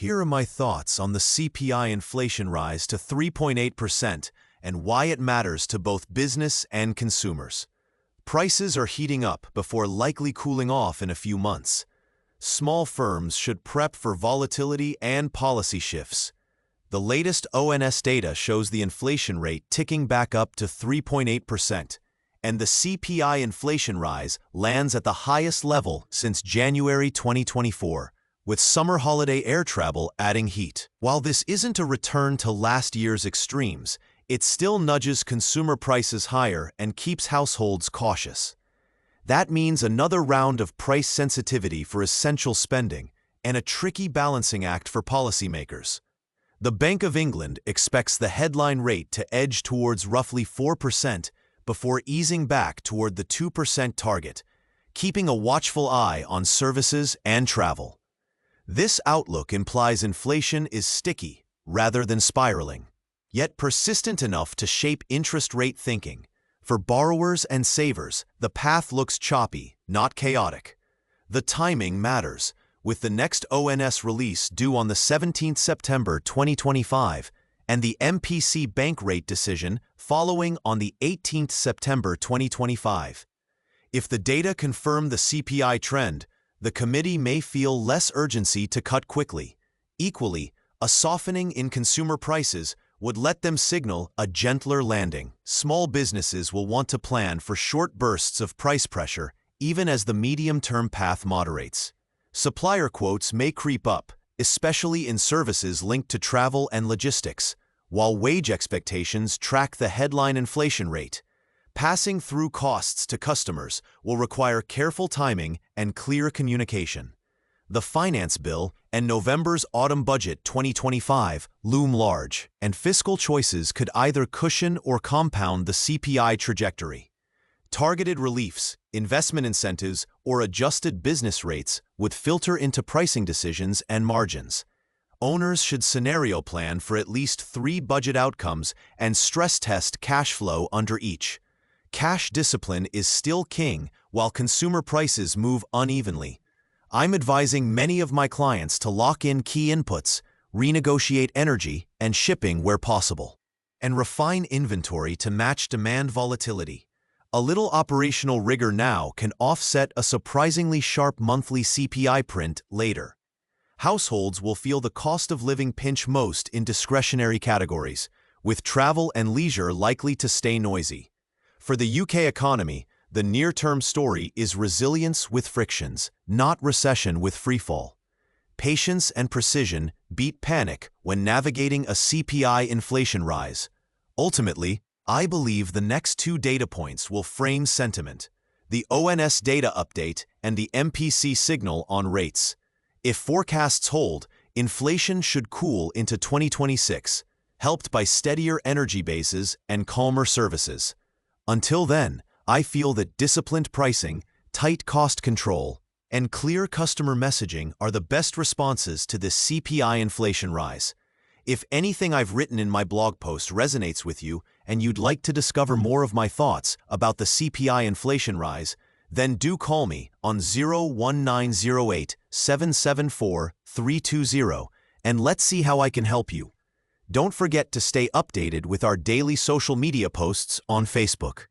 Here are my thoughts on the CPI inflation rise to 3.8% and why it matters to both business and consumers. Prices are heating up before likely cooling off in a few months. Small firms should prep for volatility and policy shifts. The latest ONS data shows the inflation rate ticking back up to 3.8%, and the CPI inflation rise lands at the highest level since January 2024, with summer holiday air travel adding heat. While this isn't a return to last year's extremes, it still nudges consumer prices higher and keeps households cautious. That means another round of price sensitivity for essential spending and a tricky balancing act for policymakers. The Bank of England expects the headline rate to edge towards roughly 4% before easing back toward the 2% target, keeping a watchful eye on services and travel. This outlook implies inflation is sticky rather than spiraling, yet persistent enough to shape interest rate thinking. For borrowers and savers, the path looks choppy, not chaotic. The timing matters, with the next ONS release due on the 17th September 2025 and the MPC bank rate decision following on the 18th September 2025. If the data confirm the CPI trend, the committee may feel less urgency to cut quickly. Equally, a softening in consumer prices would let them signal a gentler landing. Small businesses will want to plan for short bursts of price pressure, even as the medium-term path moderates. Supplier quotes may creep up, especially in services linked to travel and logistics, while wage expectations track the headline inflation rate. Passing through costs to customers will require careful timing and clear communication. The finance bill and November's autumn budget 2025 loom large, and fiscal choices could either cushion or compound the CPI trajectory. Targeted reliefs, investment incentives, or adjusted business rates would filter into pricing decisions and margins. Owners should scenario plan for at least 3 budget outcomes and stress test cash flow under each. Cash discipline is still king while consumer prices move unevenly. I'm advising many of my clients to lock in key inputs, renegotiate energy and shipping where possible, and refine inventory to match demand volatility. A little operational rigor now can offset a surprisingly sharp monthly CPI print later. Households will feel the cost of living pinch most in discretionary categories, with travel and leisure likely to stay noisy. For the UK economy, the near-term story is resilience with frictions, not recession with freefall. Patience and precision beat panic when navigating a CPI inflation rise. Ultimately, I believe the next 2 data points will frame sentiment: the ONS data update and the MPC signal on rates. If forecasts hold, inflation should cool into 2026, helped by steadier energy bases and calmer services. Until then, I feel that disciplined pricing, tight cost control, and clear customer messaging are the best responses to this CPI inflation rise. If anything I've written in my blog post resonates with you and you'd like to discover more of my thoughts about the CPI inflation rise, then do call me on 01908 774 320 and let's see how I can help you. Don't forget to stay updated with our daily social media posts on Facebook.